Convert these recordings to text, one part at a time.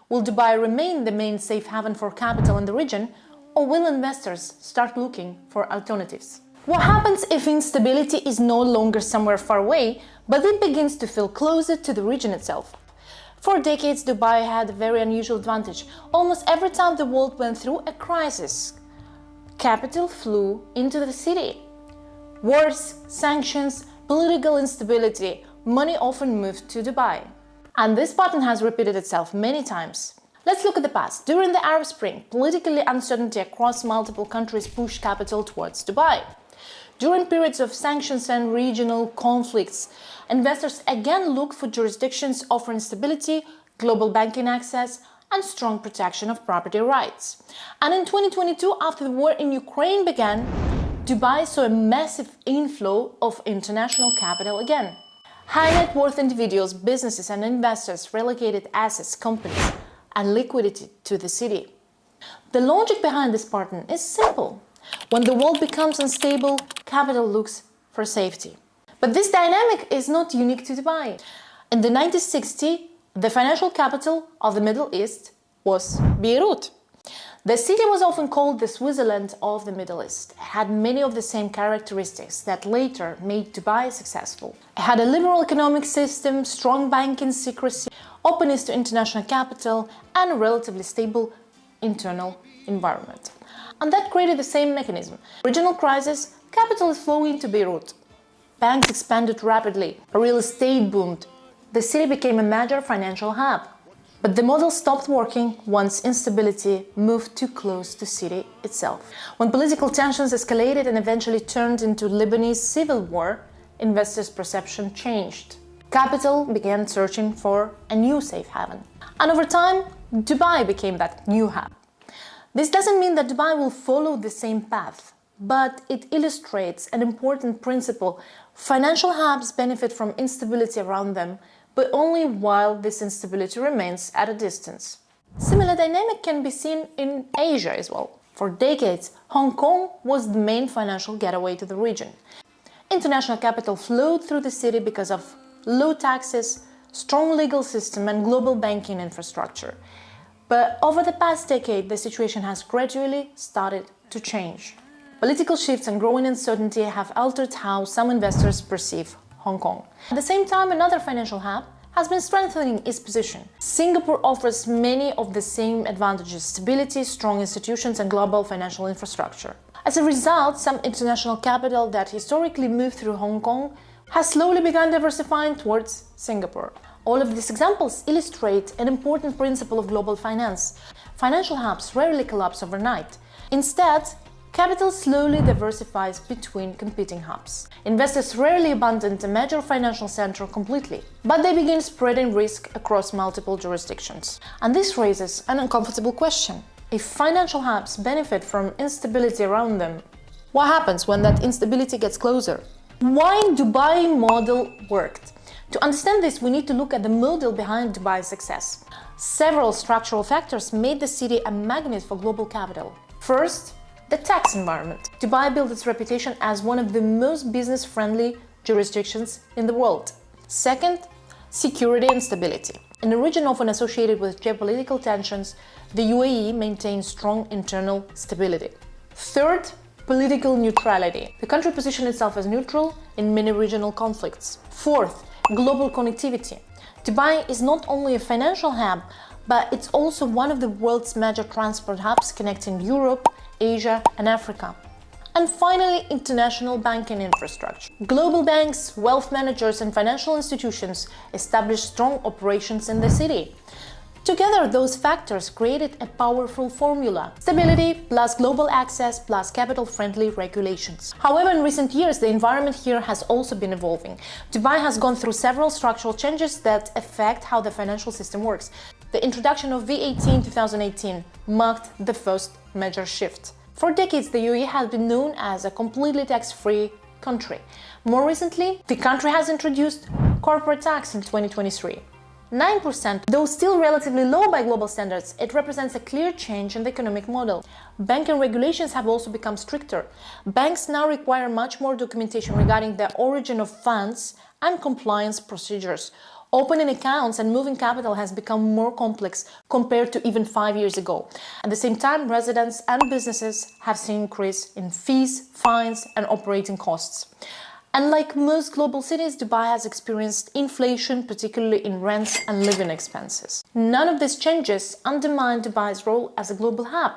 Will Dubai remain the main safe haven for capital in the region, or will investors start looking for alternatives? What happens if instability is no longer somewhere far away, but it begins to feel closer to the region itself? For decades, Dubai had a very unusual advantage. Almost every time the world went through a crisis, capital flew into the city. Wars, sanctions, political instability, money often moved to Dubai. And this pattern has repeated itself many times. Let's look at the past. During the Arab Spring, political uncertainty across multiple countries pushed capital towards Dubai. During periods of sanctions and regional conflicts, investors again looked for jurisdictions offering stability, global banking access, and strong protection of property rights. And in 2022, after the war in Ukraine began, Dubai saw a massive inflow of international capital again. High net worth individuals, businesses, and investors relocated assets, companies, and liquidity to the city. The logic behind this pattern is simple. When the world becomes unstable, capital looks for safety. But this dynamic is not unique to Dubai. In the 1960s, the financial capital of the Middle East was Beirut. The city was often called the Switzerland of the Middle East. It had many of the same characteristics that later made Dubai successful. It had a liberal economic system, strong banking secrecy, openness to international capital, and a relatively stable internal environment. And that created the same mechanism. Regional crisis, capital is flowing to Beirut. Banks expanded rapidly, real estate boomed. The city became a major financial hub. But the model stopped working once instability moved too close to the city itself. When political tensions escalated and eventually turned into Lebanese civil war, investors' perception changed. Capital began searching for a new safe haven. And over time, Dubai became that new hub. This doesn't mean that Dubai will follow the same path, but it illustrates an important principle. Financial hubs benefit from instability around them, but only while this instability remains at a distance. Similar dynamic can be seen in Asia as well. For decades, Hong Kong was the main financial gateway to the region. International capital flowed through the city because of low taxes, strong legal system, and global banking infrastructure. But over the past decade, the situation has gradually started to change. Political shifts and growing uncertainty have altered how some investors perceive Hong Kong. At the same time, another financial hub has been strengthening its position. Singapore offers many of the same advantages: stability, strong institutions, and global financial infrastructure. As a result, some international capital that historically moved through Hong Kong has slowly begun diversifying towards Singapore. All of these examples illustrate an important principle of global finance. Financial hubs rarely collapse overnight. Instead, capital slowly diversifies between competing hubs. Investors rarely abandon a major financial center completely, but they begin spreading risk across multiple jurisdictions. And this raises an uncomfortable question. If financial hubs benefit from instability around them, what happens when that instability gets closer? Why Dubai model worked? To understand this, we need to look at the model behind Dubai's success. Several structural factors made the city a magnet for global capital. First, the tax environment. Dubai built its reputation as one of the most business-friendly jurisdictions in the world. Second, security and stability. In a region often associated with geopolitical tensions, the UAE maintains strong internal stability. Third, political neutrality. The country positioned itself as neutral in many regional conflicts. Fourth, global connectivity. Dubai is not only a financial hub, but it's also one of the world's major transport hubs connecting Europe, Asia, and Africa. And finally, international banking infrastructure. Global banks, wealth managers, and financial institutions established strong operations in the city. Together, those factors created a powerful formula: stability plus global access plus capital-friendly regulations. However, in recent years, the environment here has also been evolving. Dubai has gone through several structural changes that affect how the financial system works. The introduction of VAT in 2018 marked the first major shift. For decades, the UAE has been known as a completely tax-free country. More recently, the country has introduced corporate tax in 2023. 9%, though still relatively low by global standards, it represents a clear change in the economic model. Banking regulations have also become stricter. Banks now require much more documentation regarding the origin of funds and compliance procedures. Opening accounts and moving capital has become more complex compared to even 5 years ago. At the same time, residents and businesses have seen an increase in fees, fines, and operating costs. And like most global cities, Dubai has experienced inflation, particularly in rents and living expenses. None of these changes undermine Dubai's role as a global hub,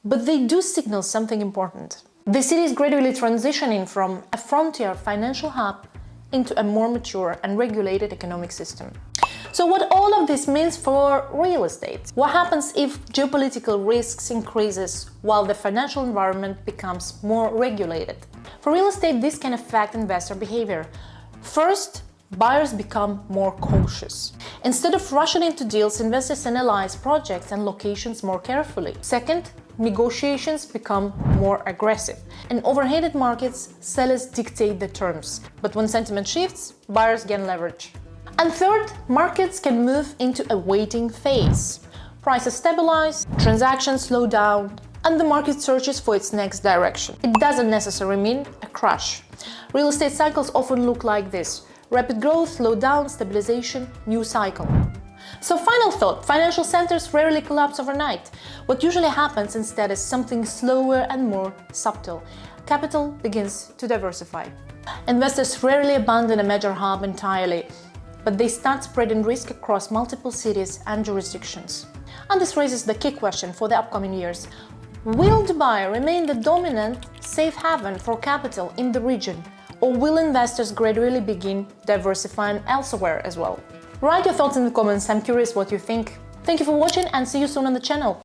but they do signal something important. The city is gradually transitioning from a frontier financial hub into a more mature and regulated economic system. So what all of this means for real estate? What happens if geopolitical risks increases while the financial environment becomes more regulated? For real estate, this can affect investor behavior. First, buyers become more cautious. Instead of rushing into deals, investors analyze projects and locations more carefully. Second, negotiations become more aggressive. In overheated markets, sellers dictate the terms. But when sentiment shifts, buyers gain leverage. And third, markets can move into a waiting phase. Prices stabilize, transactions slow down, and the market searches for its next direction. It doesn't necessarily mean a crash. Real estate cycles often look like this: rapid growth, slowdown, stabilization, new cycle. So final thought, financial centers rarely collapse overnight. What usually happens instead is something slower and more subtle. Capital begins to diversify. Investors rarely abandon a major hub entirely, but they start spreading risk across multiple cities and jurisdictions. And this raises the key question for the upcoming years. Will Dubai remain the dominant safe haven for capital in the region, or will investors gradually begin diversifying elsewhere as well? Write your thoughts in the comments, I'm curious what you think. Thank you for watching and see you soon on the channel.